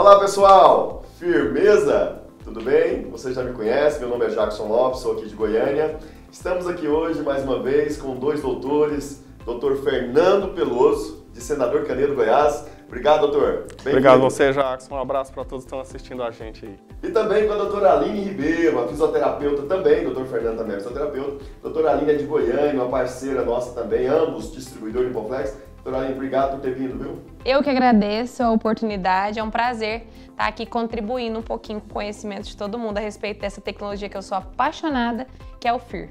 Olá pessoal, firmeza? Tudo bem? Você já me conhece, meu nome é Jackson Lopes, sou aqui de Goiânia. Estamos aqui hoje mais uma vez com dois doutores, Dr. Fernando Peloso, de Senador Canedo, Goiás. Obrigado, doutor. Obrigado a você, Jackson. Um abraço para todos que estão assistindo a gente aí. E também com a doutora Aline Ribeiro, uma fisioterapeuta também, doutor Fernando também é fisioterapeuta. Doutora Aline é de Goiânia, uma parceira nossa também, ambos distribuidores de Nipoflex. Doutora Aline, obrigado por ter vindo, viu? Eu que agradeço a oportunidade, é um prazer estar aqui contribuindo um pouquinho com o conhecimento de todo mundo a respeito dessa tecnologia que eu sou apaixonada, que é o FIR.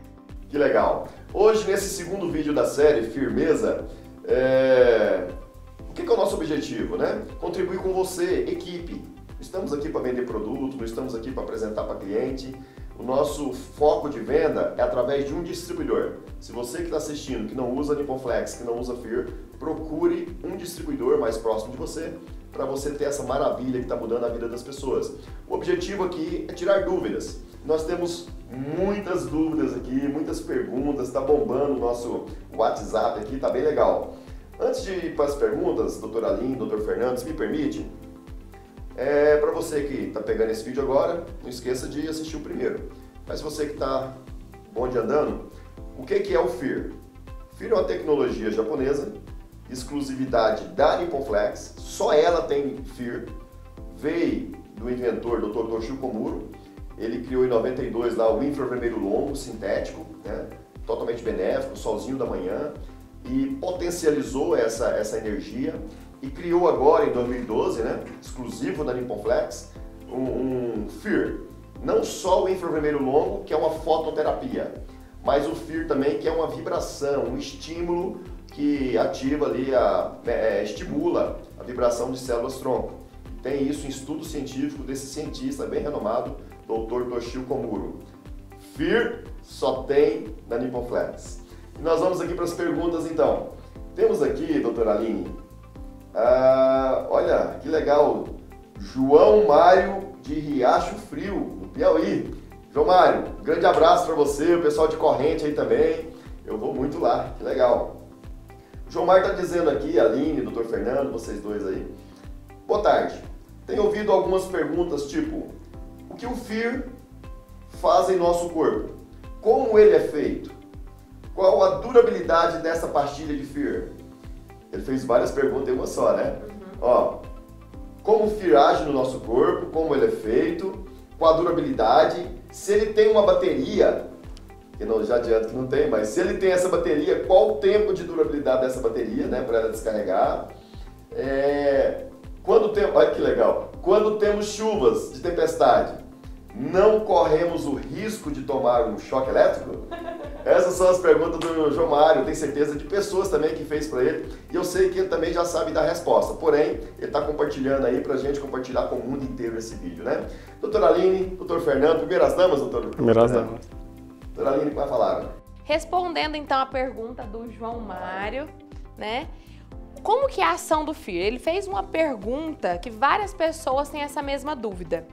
Que legal! Hoje, nesse segundo vídeo da série Firmeza, o que é o nosso objetivo, né? Contribuir com você, equipe. Não estamos aqui para vender produto, não estamos aqui para apresentar para cliente. O nosso foco de venda é através de um distribuidor. Se você que está assistindo, que não usa Nipoflex, que não usa FIR, procure um distribuidor mais próximo de você para você ter essa maravilha que está mudando a vida das pessoas. O objetivo aqui é tirar dúvidas. Nós temos muitas dúvidas aqui, muitas perguntas, está bombando o nosso WhatsApp aqui, está bem legal. Antes de ir para as perguntas, doutora Aline, doutor Fernando, se me permite, para você que está pegando esse vídeo agora, não esqueça de assistir o primeiro. Mas você que está bom de andando, o que é o FIR? FIR é uma tecnologia japonesa, exclusividade da Nipoflex, só ela tem FIR, veio do inventor Dr. Toshio Komuro, ele criou em 92 lá o infravermelho longo, sintético, né, totalmente benéfico, solzinho da manhã, e potencializou essa energia e criou agora em 2012, né, exclusivo da Nipoflex, um FIR. Não só o infravermelho longo, que é uma fototerapia, mas o FIR também, que é uma vibração, um estímulo que ativa ali, estimula a vibração de células-tronco. Tem isso em estudo científico desse cientista bem renomado, Dr. Toshio Komuro. FIR só tem na Nipoflex. E nós vamos aqui para as perguntas então. Temos aqui, doutora Aline, olha que legal, João Mário de Riacho Frio, no Piauí. João Mário, grande abraço para você, o pessoal de Corrente aí também. Eu vou muito lá, que legal. O João Mário está dizendo aqui, Aline, doutor Fernando, vocês dois aí. Boa tarde. Tenho ouvido algumas perguntas tipo, o que o FIR faz em nosso corpo? Como ele é feito? Qual a durabilidade dessa pastilha de FIR? Ele fez várias perguntas em uma só, né? Ó, como o FIR age no nosso corpo, como ele é feito, qual a durabilidade, se ele tem uma bateria, que não, já adianto que não tem, mas se ele tem essa bateria, qual o tempo de durabilidade dessa bateria, né, para ela descarregar? Olha que legal, quando temos chuvas de tempestade, não corremos o risco de tomar um choque elétrico? Essas são as perguntas do João Mário, eu tenho certeza de pessoas também que fez para ele, e eu sei que ele também já sabe dar resposta, porém, ele está compartilhando aí para a gente compartilhar com o mundo inteiro esse vídeo, né? Doutora Aline, doutor Fernando, primeiras damas, doutor? Primeiras damas. Doutora Aline, vai falar. Respondendo então a pergunta do João Mário, né? Como que é a ação do FIR? Ele fez uma pergunta que várias pessoas têm essa mesma dúvida.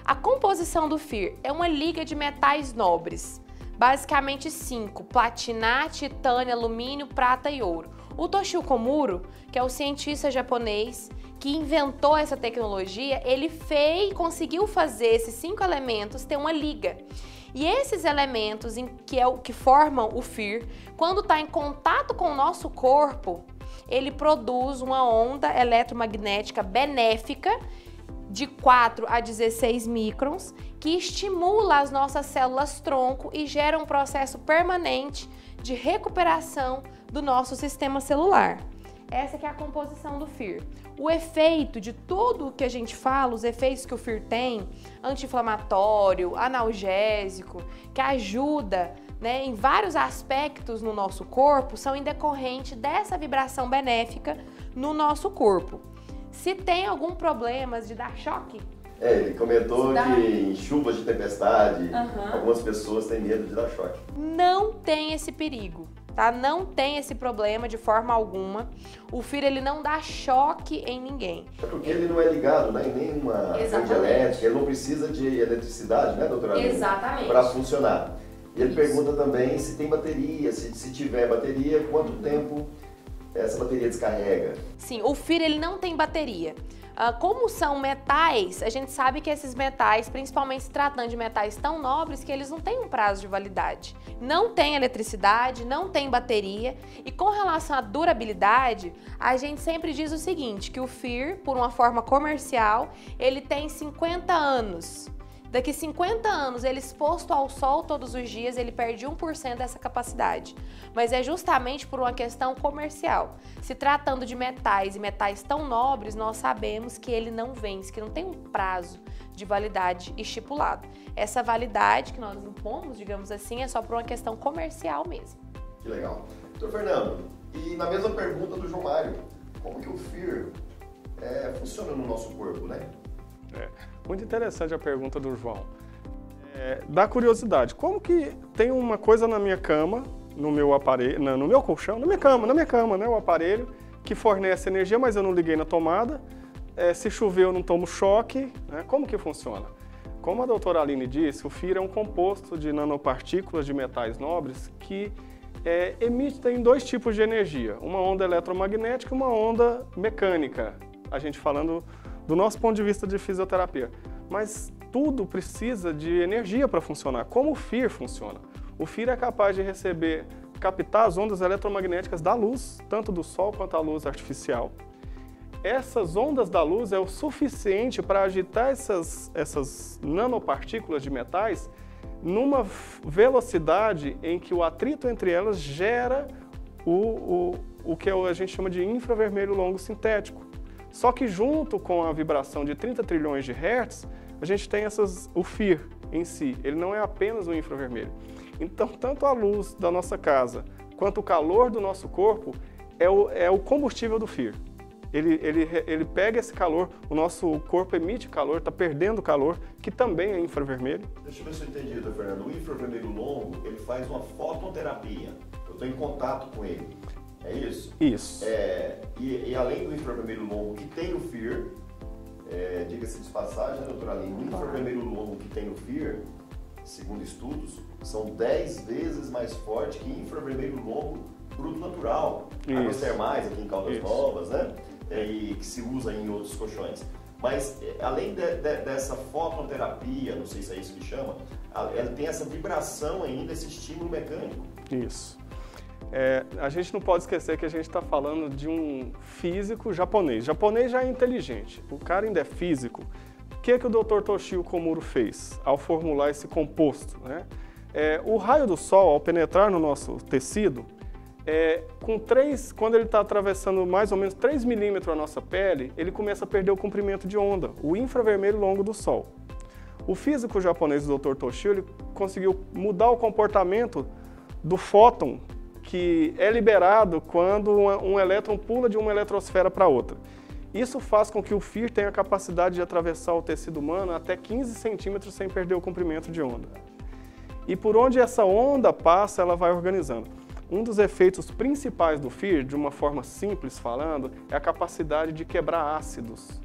A composição do FIR é uma liga de metais nobres, basicamente 5, platina, titânio, alumínio, prata e ouro. O Toshio Komuro, que é o cientista japonês que inventou essa tecnologia, ele conseguiu fazer esses 5 elementos ter uma liga. E esses elementos que formam o FIR, quando está em contato com o nosso corpo, ele produz uma onda eletromagnética benéfica de 4 a 16 microns, que estimula as nossas células-tronco e gera um processo permanente de recuperação do nosso sistema celular. Essa que é a composição do FIR. O efeito de tudo o que a gente fala, os efeitos que o FIR tem, anti-inflamatório, analgésico, que ajuda, né, em vários aspectos no nosso corpo, são em decorrente dessa vibração benéfica no nosso corpo. Se tem algum problema de dar choque... Ele comentou que em chuvas de tempestade, algumas pessoas têm medo de dar choque. Não tem esse perigo, tá? Não tem esse problema de forma alguma. O FIR, ele não dá choque em ninguém. É porque ele não é ligado, né, em nenhuma rede elétrica, ele não precisa de eletricidade, né, doutora Aline? Exatamente. Para funcionar. E ele pergunta também se tem bateria, se tiver bateria, quanto tempo essa bateria descarrega? Sim, o FIR ele não tem bateria. Como são metais, a gente sabe que esses metais, principalmente se tratando de metais tão nobres, que eles não têm um prazo de validade. Não tem eletricidade, não tem bateria. E com relação à durabilidade, a gente sempre diz o seguinte, que o FIR, por uma forma comercial, ele tem 50 anos. Daqui 50 anos, ele exposto ao sol todos os dias, ele perde 1% dessa capacidade. Mas é justamente por uma questão comercial. Se tratando de metais e metais tão nobres, nós sabemos que ele não vence, que não tem um prazo de validade estipulado. Essa validade que nós impomos, digamos assim, é só por uma questão comercial mesmo. Que legal. Doutor Fernando, e na mesma pergunta do João Mário, como que o FIR funciona no nosso corpo, né? Muito interessante a pergunta do João. Dá curiosidade, como que tem uma coisa na minha cama, no meu aparelho, no meu colchão, na minha cama, né, o aparelho que fornece energia, mas eu não liguei na tomada, se chover eu não tomo choque, né? Como que funciona? Como a doutora Aline disse, o FIR é um composto de nanopartículas de metais nobres que emitem dois tipos de energia, uma onda eletromagnética e uma onda mecânica, a gente falando do nosso ponto de vista de fisioterapia. Mas tudo precisa de energia para funcionar. Como o FIR funciona? O FIR é capaz de captar as ondas eletromagnéticas da luz, tanto do sol quanto a luz artificial. Essas ondas da luz é o suficiente para agitar essas nanopartículas de metais numa velocidade em que o atrito entre elas gera o que a gente chama de infravermelho longo sintético. Só que junto com a vibração de 30 trilhões de hertz, a gente tem o FIR em si, ele não é apenas o infravermelho. Então, tanto a luz da nossa casa quanto o calor do nosso corpo é o combustível do FIR. Ele pega esse calor, o nosso corpo emite calor, está perdendo calor, que também é infravermelho. Deixa eu ver se eu entendi, doutor Fernando. O infravermelho longo, ele faz uma fototerapia. Eu estou em contato com ele. É isso? Isso. E além do infravermelho longo que tem o FIR, diga-se de passagem, né, doutora Aline, o infravermelho longo que tem o FIR, segundo estudos, são 10 vezes mais forte que infravermelho longo bruto natural. Águas termais aqui em Caldas Novas, né? E que se usa em outros colchões. Mas, além dessa fototerapia, não sei se é isso que chama, ela tem essa vibração ainda, esse estímulo mecânico. Isso. A gente não pode esquecer que a gente está falando de um físico japonês. O japonês já é inteligente, o cara ainda é físico. O que o Dr. Toshio Komuro fez ao formular esse composto, né? O raio do sol, ao penetrar no nosso tecido, quando ele está atravessando mais ou menos 3 milímetros a nossa pele, ele começa a perder o comprimento de onda, o infravermelho longo do sol. O físico japonês, o Dr. Toshio, ele conseguiu mudar o comportamento do fóton, que é liberado quando um elétron pula de uma eletrosfera para outra. Isso faz com que o FIR tenha a capacidade de atravessar o tecido humano até 15 centímetros sem perder o comprimento de onda. E por onde essa onda passa, ela vai organizando. Um dos efeitos principais do FIR, de uma forma simples falando, é a capacidade de quebrar ácidos,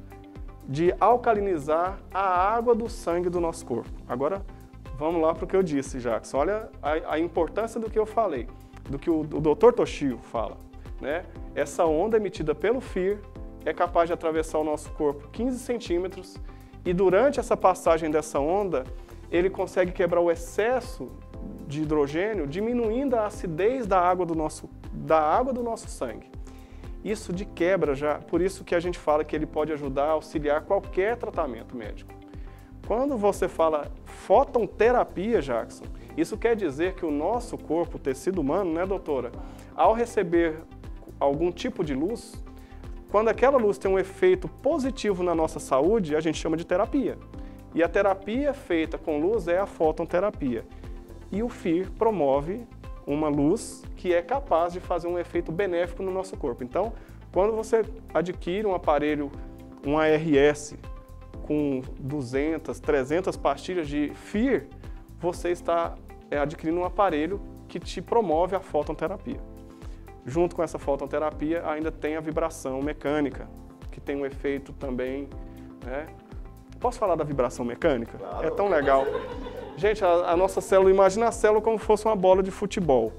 de alcalinizar a água do sangue do nosso corpo. Agora, vamos lá para o que eu disse, Jackson. Olha a importância do que eu falei, do que o Dr. Toshio fala, né? Essa onda emitida pelo FIR é capaz de atravessar o nosso corpo 15 centímetros e durante essa passagem dessa onda, ele consegue quebrar o excesso de hidrogênio, diminuindo a acidez da água do nosso sangue. Isso de quebra já, por isso que a gente fala que ele pode ajudar a auxiliar qualquer tratamento médico. Quando você fala fototerapia, Jackson, isso quer dizer que o nosso corpo, o tecido humano, né, doutora? Ao receber algum tipo de luz, quando aquela luz tem um efeito positivo na nossa saúde, a gente chama de terapia. E a terapia feita com luz é a fototerapia. E o FIR promove uma luz que é capaz de fazer um efeito benéfico no nosso corpo. Então, quando você adquire um aparelho, um ARS, com 200, 300 pastilhas de FIR, você está adquirindo um aparelho que te promove a fototerapia. Junto com essa fototerapia, ainda tem a vibração mecânica, que tem um efeito também, né? Posso falar da vibração mecânica? Claro. É tão legal. Gente, a nossa célula, imagina a célula como se fosse uma bola de futebol.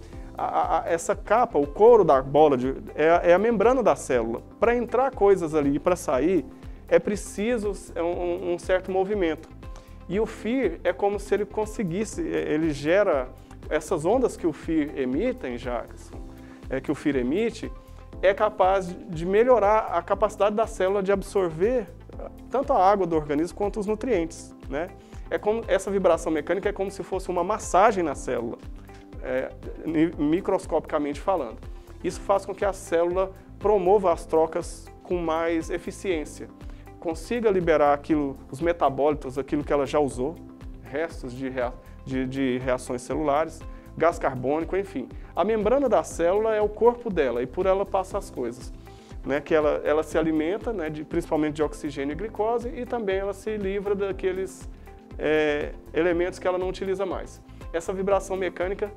essa capa, o couro da bola, é a membrana da célula. Para entrar coisas ali e para sair, é preciso um certo movimento. E o FIR é como se ele conseguisse, ele gera essas ondas que o FIR emitem, Jackson, que o FIR emite, é capaz de melhorar a capacidade da célula de absorver tanto a água do organismo quanto os nutrientes, né? Essa vibração mecânica é como se fosse uma massagem na célula, microscopicamente falando. Isso faz com que a célula promova as trocas com mais eficiência, consiga liberar os metabólitos, aquilo que ela já usou, restos de reações celulares, gás carbônico, enfim. A membrana da célula é o corpo dela e por ela passa as coisas, né? Que ela se alimenta, né, principalmente de oxigênio e glicose, e também ela se livra daqueles elementos que ela não utiliza mais. Essa vibração mecânica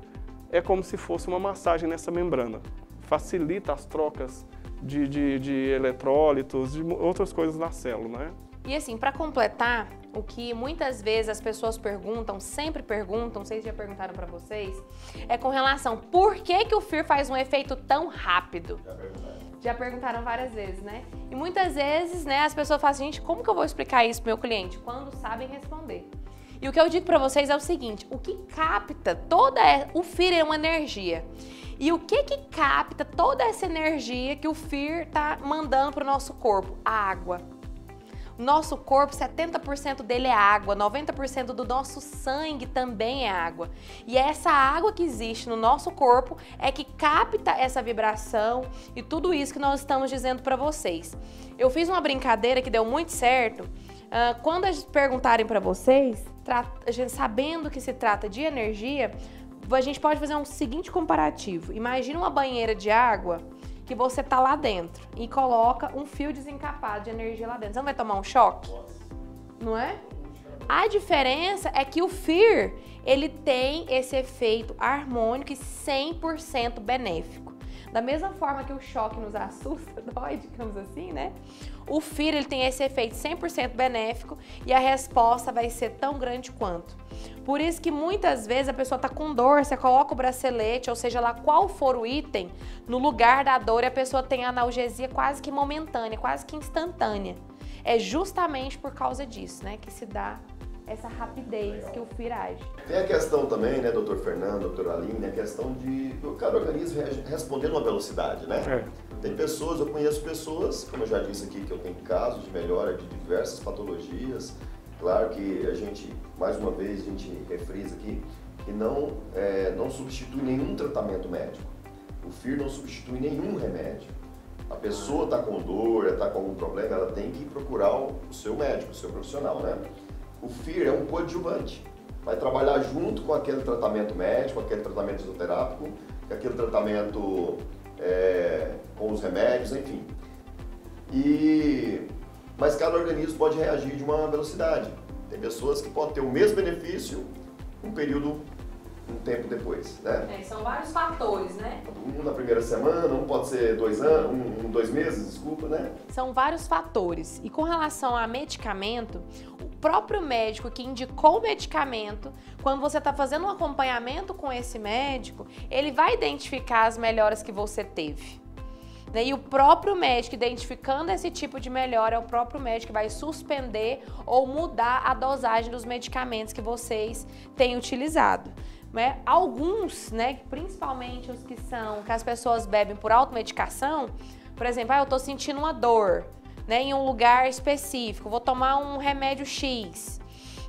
é como se fosse uma massagem nessa membrana. Facilita as trocas de eletrólitos, de outras coisas na célula, né? E assim, para completar, o que muitas vezes as pessoas perguntam, sempre perguntam, não sei se já perguntaram para vocês, é com relação, por que o FIR faz um efeito tão rápido? Já perguntaram várias vezes, né? E muitas vezes, né, as pessoas falam assim, gente, como que eu vou explicar isso pro meu cliente? Quando sabem responder. E o que eu digo para vocês é o seguinte, o que capta o FIR é uma energia. E o que capta toda essa energia que o FIR tá mandando pro nosso corpo? A água. Nosso corpo, 70% dele é água, 90% do nosso sangue também é água. E essa água que existe no nosso corpo é que capta essa vibração e tudo isso que nós estamos dizendo para vocês. Eu fiz uma brincadeira que deu muito certo. Quando perguntarem para vocês, sabendo que se trata de energia, a gente pode fazer um seguinte comparativo. Imagina uma banheira de água que você tá lá dentro e coloca um fio desencapado de energia lá dentro. Você não vai tomar um choque? Não é? A diferença é que o FIR, ele tem esse efeito harmônico e 100% benéfico. Da mesma forma que o choque nos assusta, dói, digamos assim, né? O FIR, ele tem esse efeito 100% benéfico e a resposta vai ser tão grande quanto. Por isso que muitas vezes a pessoa tá com dor, você coloca o bracelete, ou seja lá qual for o item, no lugar da dor e a pessoa tem analgesia quase que momentânea, quase que instantânea. É justamente por causa disso, né, que se dá essa rapidez que o FIR age. Tem a questão também, né, doutor Fernando, doutora Aline, a questão de cada organismo responder numa velocidade, né? Tem pessoas, eu conheço pessoas, como eu já disse aqui, que eu tenho casos de melhora de diversas patologias. Claro que a gente, mais uma vez, a gente refrisa aqui que não substitui nenhum tratamento médico. O FIR não substitui nenhum remédio. A pessoa está com dor, está com algum problema, ela tem que procurar o seu médico, o seu profissional, né? O FIR é um coadjuvante. Vai trabalhar junto com aquele tratamento médico, aquele tratamento fisioterápico, aquele tratamento com os remédios, enfim. Mas cada organismo pode reagir de uma velocidade. Tem pessoas que podem ter o mesmo benefício um tempo depois, né? São vários fatores, né? Um na primeira semana, um pode ser 2 anos, 2 meses, desculpa, né? São vários fatores. E com relação a medicamento, o próprio médico que indicou o medicamento, quando você está fazendo um acompanhamento com esse médico, ele vai identificar as melhoras que você teve. E o próprio médico, identificando esse tipo de melhora, é o próprio médico que vai suspender ou mudar a dosagem dos medicamentos que vocês têm utilizado. Alguns, né, principalmente os que as pessoas bebem por automedicação, por exemplo, eu estou sentindo uma dor, né, em um lugar específico, vou tomar um remédio X.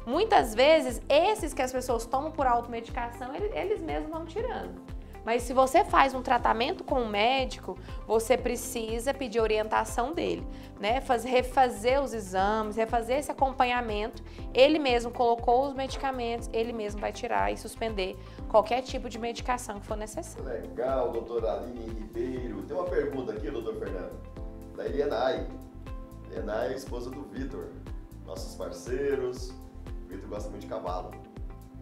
Muitas vezes, esses que as pessoas tomam por automedicação, eles mesmos vão tirando. Mas se você faz um tratamento com um médico, você precisa pedir orientação dele, né? Refazer os exames, refazer esse acompanhamento. Ele mesmo colocou os medicamentos, ele mesmo vai tirar e suspender qualquer tipo de medicação que for necessário. Legal, doutora Aline Ribeiro. Tem uma pergunta aqui, doutor Fernando, da Elienay. Elienay é a esposa do Vitor, nossos parceiros. O Vitor gosta muito de cavalo,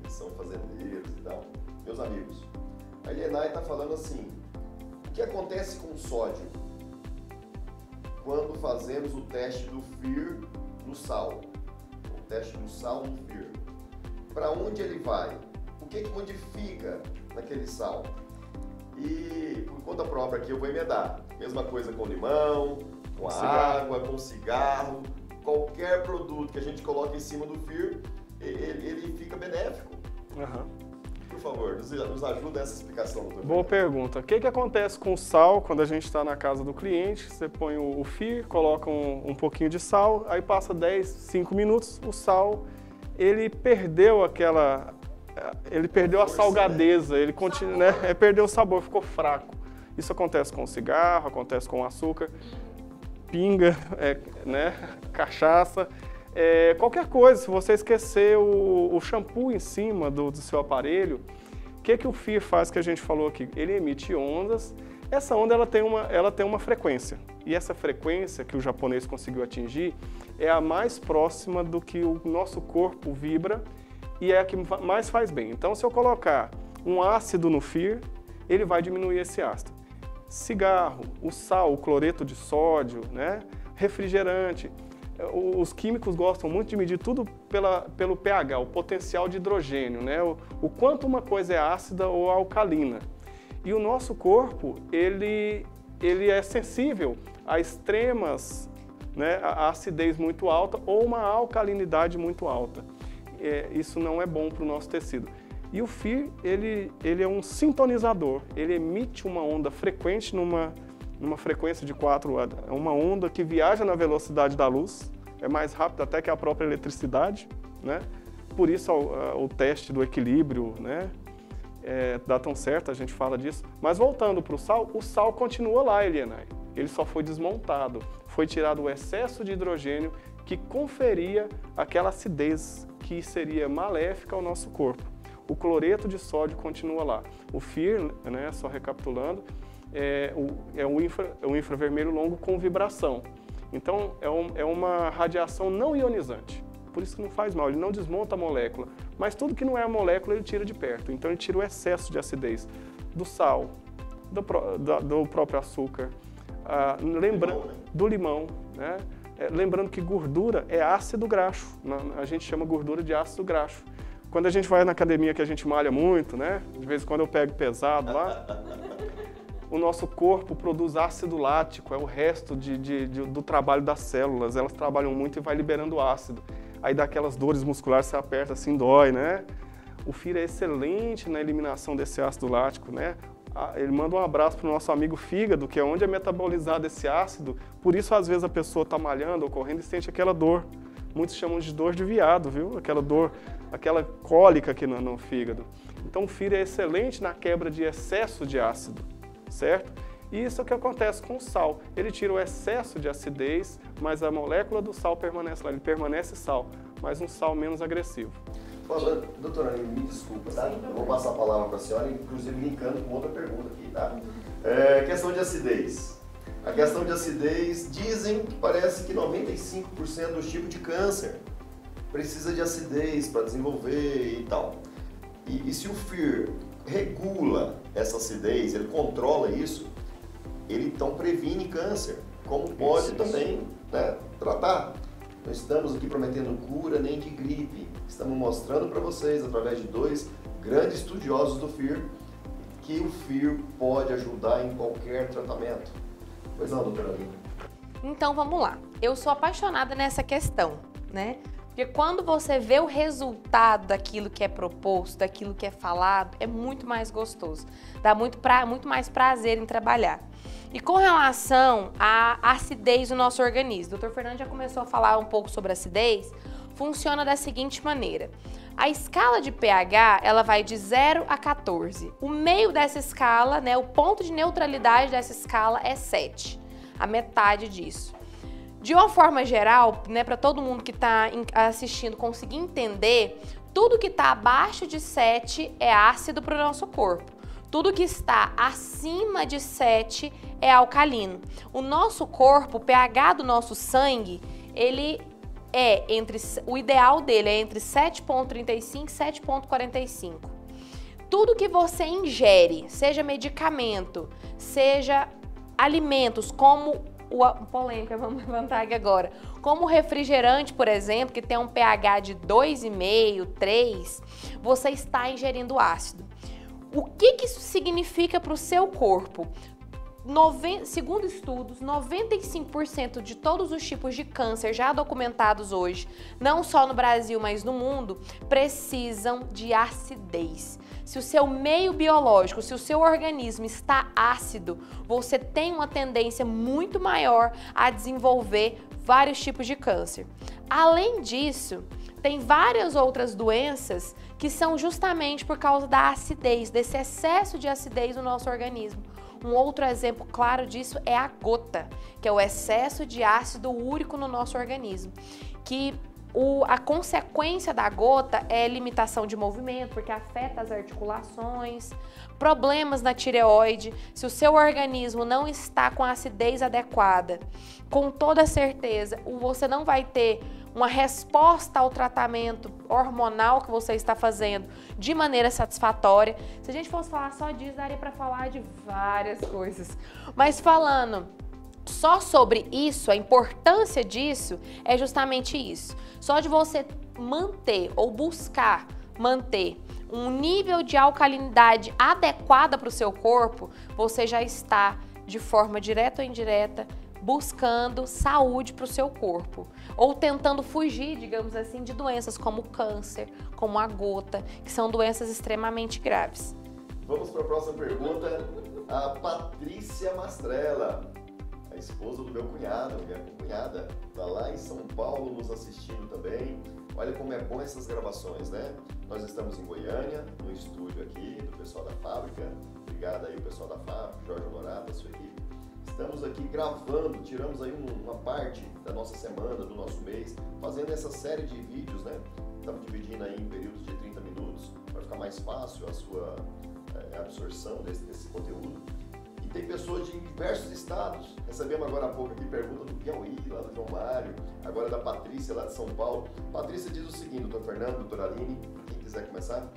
eles são fazendeiros e tal. Meus amigos. A Elienay está falando assim, o que acontece com o sódio quando fazemos o teste do FIR no sal? O teste do sal no FIR. Para onde ele vai? O que modifica naquele sal? E por conta própria aqui eu vou emendar. Mesma coisa com limão, com a água, com cigarro. Qualquer produto que a gente coloca em cima do FIR, ele fica benéfico. Por favor, nos ajuda essa explicação, doutor. Boa pergunta. O que acontece com o sal quando a gente está na casa do cliente? Você põe o FIR, coloca um pouquinho de sal, aí passa 10, 5 minutos, o sal, ele perdeu a salgadeza, ele continua, né? Perdeu o sabor, ficou fraco. Isso acontece com o cigarro, acontece com o açúcar, pinga, né? Cachaça. Qualquer coisa, se você esquecer o shampoo em cima do seu aparelho, o que o FIR faz que a gente falou aqui? Ele emite ondas, essa onda ela tem uma frequência, e essa frequência que o japonês conseguiu atingir é a mais próxima do que o nosso corpo vibra e é a que mais faz bem. Então, se eu colocar um ácido no FIR, ele vai diminuir esse ácido. Cigarro, o sal, o cloreto de sódio, né? Refrigerante. Os químicos gostam muito de medir tudo pelo pH, o potencial de hidrogênio, né? O quanto uma coisa é ácida ou alcalina. E o nosso corpo, ele é sensível a extremas, né? A acidez muito alta ou uma alcalinidade muito alta. Isso não é bom para o nosso tecido. E o FIR, ele é um sintonizador, ele emite uma onda frequente numa frequência de 4, é uma onda que viaja na velocidade da luz, é mais rápido até que a própria eletricidade, né? Por isso o teste do equilíbrio, né? Dá tão certo, a gente fala disso. Mas voltando para o sal continua lá, Elianai. Ele só foi desmontado, foi tirado o excesso de hidrogênio que conferia aquela acidez que seria maléfica ao nosso corpo. O cloreto de sódio continua lá. O FIR, né, só recapitulando, é o infravermelho longo com vibração. Então, é uma radiação não ionizante. Por isso que não faz mal, ele não desmonta a molécula. Mas tudo que não é a molécula, ele tira de perto. Então, ele tira o excesso de acidez do sal, do próprio açúcar, do limão, né? Lembrando que gordura é ácido graxo. A gente chama gordura de ácido graxo. Quando a gente vai na academia que a gente malha muito, né? De vez em quando eu pego pesado lá, o nosso corpo produz ácido lático, é o resto do trabalho das células. Elas trabalham muito e vai liberando ácido. Aí dá aquelas dores musculares, você aperta assim, dói, né? O FIR é excelente na eliminação desse ácido lático, né? Ele manda um abraço para o nosso amigo fígado, que é onde é metabolizado esse ácido. Por isso, às vezes, a pessoa está malhando ou correndo e sente aquela dor. Muitos chamam de dor de viado, viu? Aquela dor, aquela cólica aqui no fígado. Então, o FIR é excelente na quebra de excesso de ácido, certo? E isso é o que acontece com o sal. Ele tira o excesso de acidez, mas a molécula do sal permanece lá. Ele permanece sal, mas um sal menos agressivo. Falando, doutora Aline, me desculpa, tá? Eu vou passar a palavra para a senhora, inclusive linkando com outra pergunta aqui, tá? Questão de acidez. A questão de acidez, dizem que parece que 95% dos tipos de câncer precisa de acidez para desenvolver e tal. E se o FIR regula essa acidez, ele controla isso, ele então previne câncer, como pode também, né, tratar. Não estamos aqui prometendo cura nem de gripe. Estamos mostrando para vocês, através de 2 grandes estudiosos do FIR, que o FIR pode ajudar em qualquer tratamento. Pois não, doutora Aline? Então, vamos lá. Eu sou apaixonada nessa questão, né? Porque quando você vê o resultado daquilo que é proposto, daquilo que é falado, é muito mais gostoso. Dá muito mais prazer em trabalhar. E com relação à acidez do nosso organismo, o Dr. Fernando já começou a falar um pouco sobre acidez, funciona da seguinte maneira. A escala de pH, ela vai de 0 a 14. O meio dessa escala, né, o ponto de neutralidade dessa escala é 7, a metade disso. De uma forma geral, né, para todo mundo que está assistindo conseguir entender, tudo que está abaixo de 7 é ácido para o nosso corpo. Tudo que está acima de 7 é alcalino. O nosso corpo, o pH do nosso sangue, o ideal dele é entre 7,35 e 7,45. Tudo que você ingere, seja medicamento, seja alimentos, como polêmica, vamos levantar aqui agora, como o refrigerante, por exemplo, que tem um pH de 2,5, 3, você está ingerindo ácido. O que isso significa para o seu corpo? Segundo estudos, 95% de todos os tipos de câncer já documentados hoje, não só no Brasil, mas no mundo, precisam de acidez. Se o seu meio biológico, se o seu organismo está ácido, você tem uma tendência muito maior a desenvolver vários tipos de câncer. Além disso, tem várias outras doenças que são justamente por causa da acidez, desse excesso de acidez no nosso organismo. Um outro exemplo claro disso é a gota, que é o excesso de ácido úrico no nosso organismo, que a consequência da gota é limitação de movimento, porque afeta as articulações, problemas na tireoide. Se o seu organismo não está com a acidez adequada, com toda certeza, você não vai ter uma resposta ao tratamento hormonal que você está fazendo de maneira satisfatória. Se a gente fosse falar só disso, daria para falar de várias coisas. Mas falando só sobre isso, a importância disso é justamente isso. Só de você manter ou buscar manter um nível de alcalinidade adequada para o seu corpo, você já está, de forma direta ou indireta, buscando saúde para o seu corpo, ou tentando fugir, digamos assim, de doenças como o câncer, como a gota, que são doenças extremamente graves. Vamos para a próxima pergunta. A Patrícia Mastrella, a esposa do meu cunhado, minha cunhada, está lá em São Paulo nos assistindo também. Olha como é bom essas gravações, né? Nós estamos em Goiânia, no estúdio aqui do pessoal da fábrica. Obrigado aí o pessoal da fábrica, Jorge Honorato, a sua equipe. Estamos aqui gravando, tiramos aí uma parte da nossa semana, do nosso mês, fazendo essa série de vídeos, né? Estamos dividindo aí em períodos de 30 minutos, para ficar mais fácil a sua absorção desse conteúdo. E tem pessoas de diversos estados. Recebemos agora há pouco aqui pergunta do Piauí, lá do João Mário, agora da Patrícia, lá de São Paulo. Patrícia diz o seguinte, doutor Fernando, doutora Aline, quem quiser começar,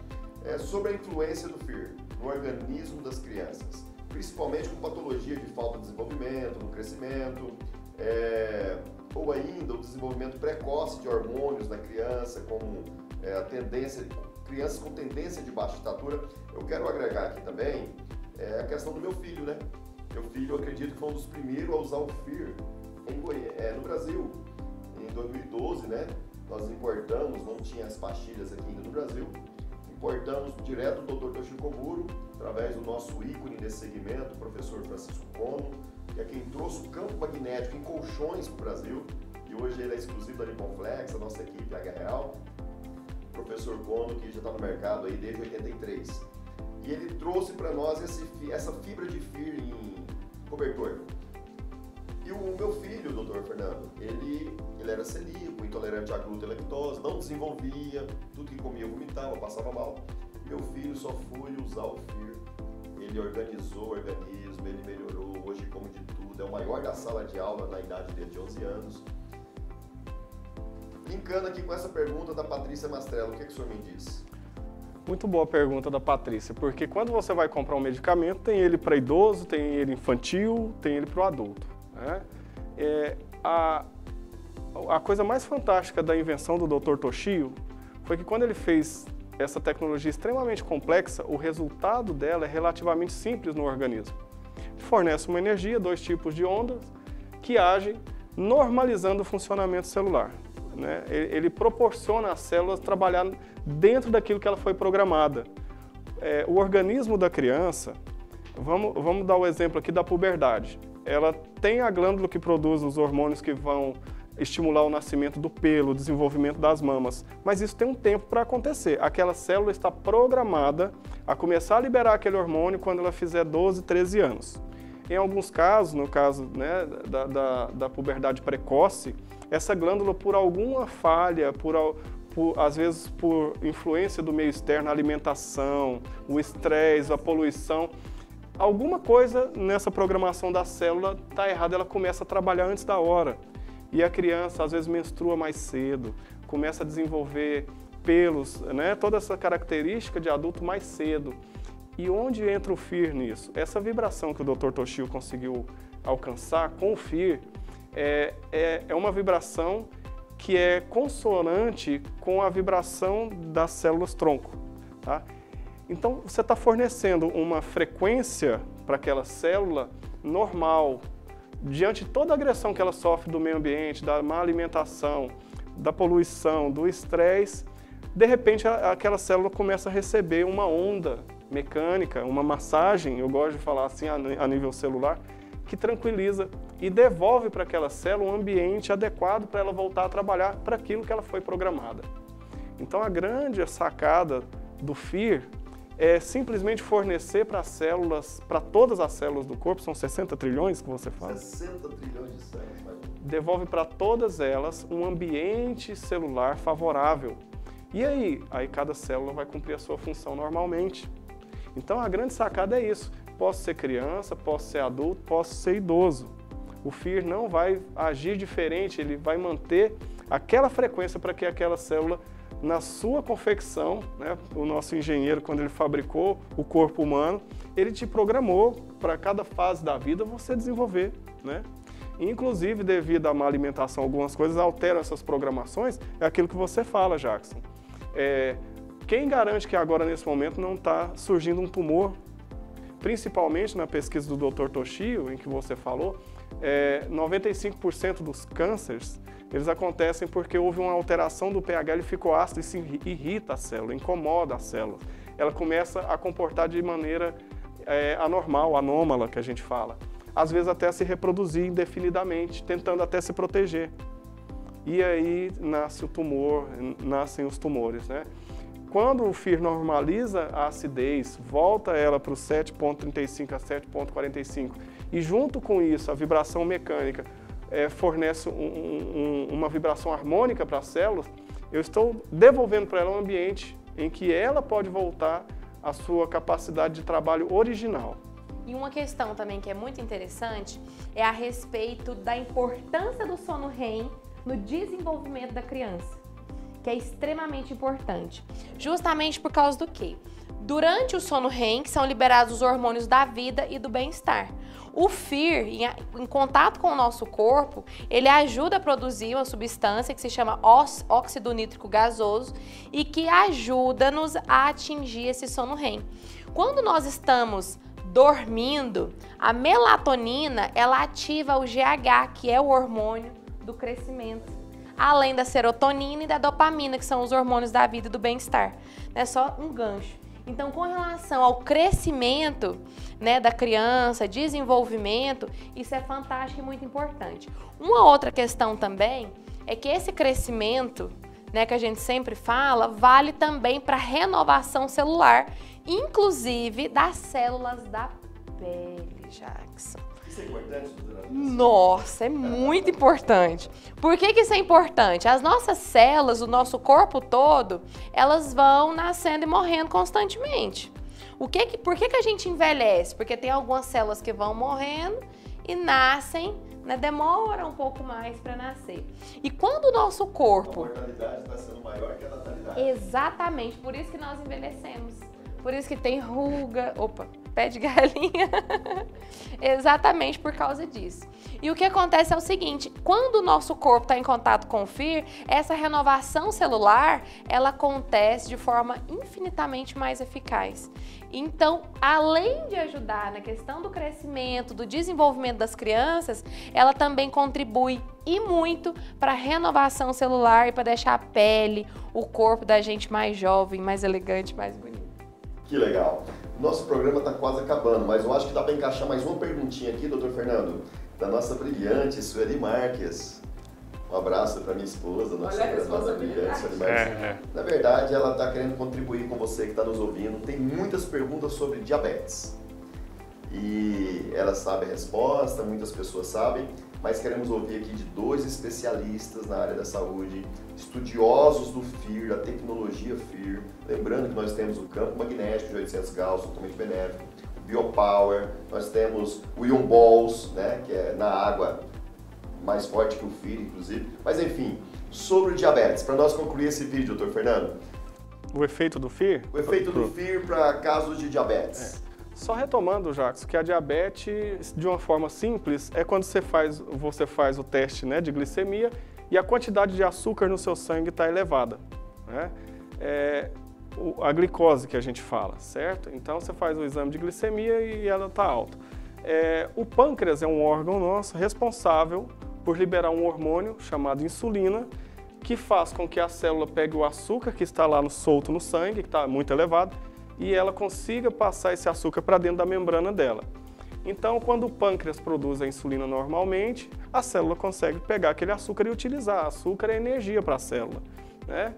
sobre a influência do FIR no organismo das crianças, principalmente com patologia de falta de desenvolvimento, no crescimento, ou ainda o desenvolvimento precoce de hormônios na criança, como a tendência, crianças com tendência de baixa estatura. Eu quero agregar aqui também a questão do meu filho, né? Meu filho, eu acredito que foi um dos primeiros a usar o FIR no Brasil. Em 2012, né? Nós importamos, não tinha as pastilhas aqui ainda no Brasil, importamos direto do Dr. Toshio Koguro, através do nosso ícone nesse segmento, o professor Francisco Kono, que é quem trouxe o campo magnético em colchões para o Brasil, e hoje ele é exclusivo da Liponflex, a nossa equipe H Real, o professor Kono, que já está no mercado aí desde 83. E ele trouxe para nós essa fibra de FIR em cobertor. E o meu filho, doutor Fernando, ele era celíaco, intolerante à glúten e lactose, não desenvolvia, tudo que comia vomitava, passava mal. Meu filho só foi usar o FIR, ele organizou o organismo, ele melhorou, hoje come de tudo, é o maior da sala de aula na idade dele de 11 anos. Linkando aqui com essa pergunta da Patrícia Mastrella, o que o senhor me diz? Muito boa a pergunta da Patrícia, porque quando você vai comprar um medicamento, tem ele para idoso, tem ele infantil, tem ele para o adulto, né? A coisa mais fantástica da invenção do Dr. Toshio foi que quando ele fez essa tecnologia extremamente complexa, o resultado dela é relativamente simples no organismo. Ele fornece uma energia, 2 tipos de ondas, que agem normalizando o funcionamento celular, né? Ele proporciona às células trabalhar dentro daquilo que ela foi programada. O organismo da criança, vamos dar o exemplo aqui da puberdade. Ela tem a glândula que produz os hormônios que vão estimular o nascimento do pelo, o desenvolvimento das mamas, mas isso tem um tempo para acontecer. Aquela célula está programada a começar a liberar aquele hormônio quando ela fizer 12, 13 anos. Em alguns casos, no caso, né, da puberdade precoce, essa glândula, por alguma falha, às vezes por influência do meio externo, a alimentação, o estresse, a poluição, alguma coisa nessa programação da célula está errada, ela começa a trabalhar antes da hora. E a criança, às vezes, menstrua mais cedo, começa a desenvolver pelos, né, toda essa característica de adulto mais cedo. E onde entra o FIR nisso? Essa vibração que o Dr. Toshio conseguiu alcançar com o FIR é uma vibração que é consonante com a vibração das células tronco, tá? Então, você está fornecendo uma frequência para aquela célula normal, diante de toda a agressão que ela sofre do meio ambiente, da má alimentação, da poluição, do estresse, de repente aquela célula começa a receber uma onda mecânica, uma massagem, eu gosto de falar assim a nível celular, que tranquiliza e devolve para aquela célula um ambiente adequado para ela voltar a trabalhar para aquilo que ela foi programada. Então a grande sacada do FEAR é simplesmente fornecer para as células, para todas as células do corpo, são 60 trilhões que você fala? 60 trilhões de células. Devolve para todas elas um ambiente celular favorável. E aí? Aí cada célula vai cumprir a sua função normalmente. Então a grande sacada é isso. Posso ser criança, posso ser adulto, posso ser idoso. O FEAR não vai agir diferente, ele vai manter aquela frequência para que aquela célula, na sua confecção, né, o nosso engenheiro, quando ele fabricou o corpo humano, ele te programou para cada fase da vida você desenvolver, né? Inclusive, devido à má alimentação, algumas coisas alteram essas programações, é aquilo que você fala, Jackson. Quem garante que agora, nesse momento, não está surgindo um tumor? Principalmente na pesquisa do Dr. Toshio, em que você falou, 95% dos cânceres, eles acontecem porque houve uma alteração do pH, ele ficou ácido e se irrita a célula, incomoda a célula. Ela começa a comportar de maneira anormal, anômala, que a gente fala. Às vezes até se reproduzir indefinidamente, tentando até se proteger. E aí nasce o tumor, nascem os tumores, né? Quando o FEAR normaliza a acidez, volta ela para o 7,35 a 7,45 e junto com isso a vibração mecânica fornece uma vibração harmônica para as células, eu estou devolvendo para ela um ambiente em que ela pode voltar à sua capacidade de trabalho original. E uma questão também que é muito interessante é a respeito da importância do sono REM no desenvolvimento da criança, que é extremamente importante. Justamente por causa do quê? Durante o sono REM que são liberados os hormônios da vida e do bem-estar. O FEAR, em contato com o nosso corpo, ele ajuda a produzir uma substância que se chama óxido nítrico gasoso e que ajuda-nos a atingir esse sono REM. Quando nós estamos dormindo, a melatonina, ela ativa o GH, que é o hormônio do crescimento, além da serotonina e da dopamina, que são os hormônios da vida e do bem-estar. É só um gancho. Então, com relação ao crescimento, né, da criança, desenvolvimento, isso é fantástico e muito importante. Uma outra questão também é que esse crescimento, né, que a gente sempre fala, vale também para renovação celular, inclusive das células da pele, Jackson. Isso é importante, doutora? Nossa, é muito importante. Por que isso é importante? As nossas células, o nosso corpo todo, elas vão nascendo e morrendo constantemente. Por que a gente envelhece? Porque tem algumas células que vão morrendo e nascem, né, demora um pouco mais para nascer. E quando o nosso corpo... A mortalidade está sendo maior que a natalidade. Exatamente, por isso que nós envelhecemos. Por isso que tem ruga, pé de galinha. Exatamente por causa disso. E o que acontece é o seguinte, quando o nosso corpo está em contato com o FEAR, essa renovação celular, ela acontece de forma infinitamente mais eficaz. Então, além de ajudar na questão do crescimento, do desenvolvimento das crianças, ela também contribui e muito para a renovação celular e para deixar a pele, o corpo da gente mais jovem, mais elegante, mais bonito. Que legal. Nosso programa está quase acabando, mas eu acho que dá para encaixar mais uma perguntinha aqui, doutor Fernando, da nossa brilhante Sueli Marques. Um abraço para minha esposa, nossa brilhante Sueli Marques. Na verdade, ela está querendo contribuir com você que está nos ouvindo. Tem muitas perguntas sobre diabetes. E ela sabe a resposta, muitas pessoas sabem, mas queremos ouvir aqui de dois especialistas na área da saúde, estudiosos do FEAR, da tecnologia FEAR. Lembrando que nós temos o campo magnético de 800 Gauss, totalmente benéfico, o Biopower, nós temos o Ion Balls, né, que é na água mais forte que o FEAR, inclusive. Mas enfim, sobre o diabetes, para nós concluir esse vídeo, doutor Fernando. O efeito do FEAR? O efeito do FEAR para casos de diabetes. Só retomando, Jackson, que a diabetes, de uma forma simples, é quando você faz o teste, né, de glicemia e a quantidade de açúcar no seu sangue está elevada, né? a glicose que a gente fala, certo? Então você faz o exame de glicemia e ela está alta. O pâncreas é um órgão nosso responsável por liberar um hormônio chamado insulina, que faz com que a célula pegue o açúcar que está lá solto no sangue, que está muito elevado, e ela consiga passar esse açúcar para dentro da membrana dela. Então, quando o pâncreas produz a insulina normalmente, a célula consegue pegar aquele açúcar e utilizar. Açúcar é energia para a célula, né?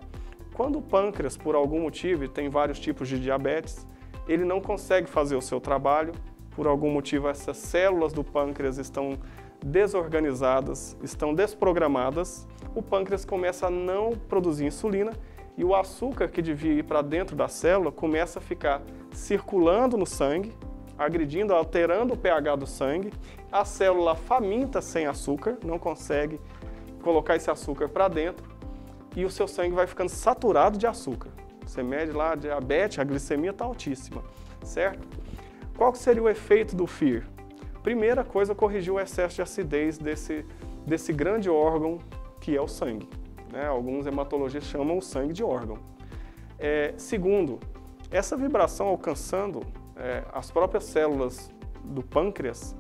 Quando o pâncreas, por algum motivo, e tem vários tipos de diabetes, ele não consegue fazer o seu trabalho, por algum motivo essas células do pâncreas estão desorganizadas, estão desprogramadas, o pâncreas começa a não produzir insulina e o açúcar que devia ir para dentro da célula começa a ficar circulando no sangue, agredindo, alterando o pH do sangue. A célula faminta sem açúcar, não consegue colocar esse açúcar para dentro e o seu sangue vai ficando saturado de açúcar. Você mede lá a diabetes, a glicemia está altíssima, certo? Qual que seria o efeito do FIR? Primeira coisa, corrigir o excesso de acidez desse grande órgão que é o sangue, né? Alguns hematologistas chamam o sangue de órgão. Segundo, essa vibração alcançando as próprias células do pâncreas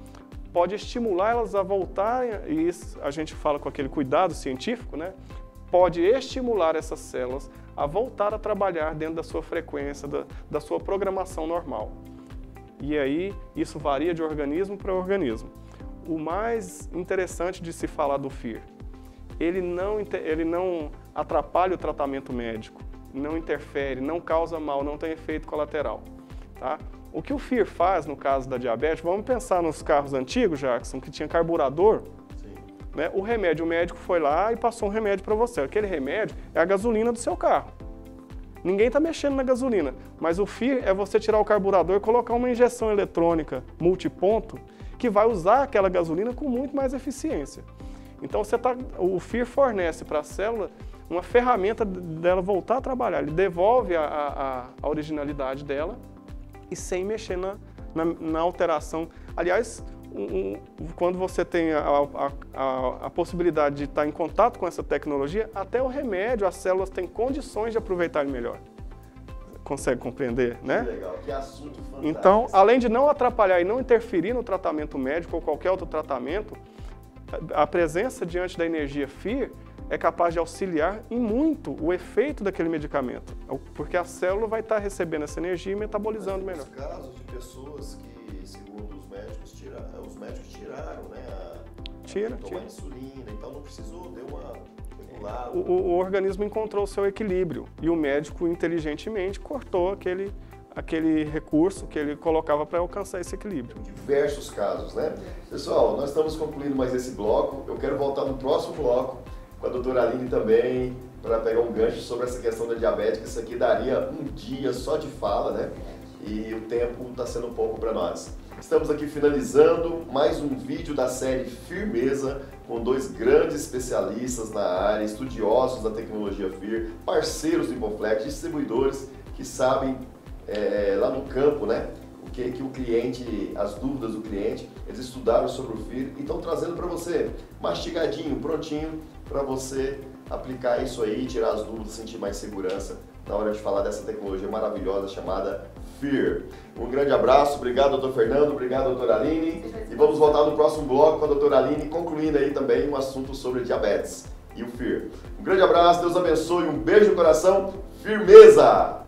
pode estimular elas a voltarem, e isso a gente fala com aquele cuidado científico, né? Pode estimular essas células a voltar a trabalhar dentro da sua frequência, da sua programação normal. E aí, isso varia de organismo para organismo. O mais interessante de se falar do FIR, ele não atrapalha o tratamento médico, não interfere, não causa mal, não tem efeito colateral, tá? O que o FIR faz no caso da diabetes, vamos pensar nos carros antigos, Jackson, que tinha carburador, né? O remédio, o médico foi lá e passou um remédio para você. Aquele remédio é a gasolina do seu carro. Ninguém está mexendo na gasolina, mas o FIR é você tirar o carburador e colocar uma injeção eletrônica multiponto que vai usar aquela gasolina com muito mais eficiência. Então o FIR fornece para a célula uma ferramenta dela voltar a trabalhar. Ele devolve a originalidade dela e sem mexer na alteração. Aliás, quando você tem a possibilidade de estar em contato com essa tecnologia, até o remédio, as células têm condições de aproveitar ele melhor. Consegue compreender, né? Que legal, que assunto fantástico. Então, além de não atrapalhar e não interferir no tratamento médico ou qualquer outro tratamento, a presença diante da energia FIR é capaz de auxiliar em muito o efeito daquele medicamento, porque a célula vai estar recebendo essa energia e metabolizando melhor. Mas casos de pessoas que, segundo os médicos tiraram, né, tomar insulina, então não precisou, deu uma regulada. O organismo encontrou o seu equilíbrio e o médico inteligentemente cortou aquele recurso que ele colocava para alcançar esse equilíbrio. Diversos casos, né? Pessoal, nós estamos concluindo mais esse bloco. Eu quero voltar no próximo bloco com a doutora Aline também, para pegar um gancho sobre essa questão da diabetes, que isso aqui daria um dia só de fala, né? E o tempo está sendo pouco para nós. Estamos aqui finalizando mais um vídeo da série Firmeza, com dois grandes especialistas na área, estudiosos da tecnologia FIR, parceiros do Hipoflex, distribuidores que sabem lá no campo, né? O que o cliente, as dúvidas do cliente, eles estudaram sobre o FIR e estão trazendo para você, mastigadinho, prontinho, para você aplicar isso aí, tirar as dúvidas, sentir mais segurança na hora de falar dessa tecnologia maravilhosa chamada FIR. Um grande abraço, obrigado doutor Fernando, obrigado doutora Aline, e vamos voltar no próximo bloco com a doutora Aline, concluindo aí também um assunto sobre diabetes e o FIR. Um grande abraço, Deus abençoe, um beijo no coração, firmeza!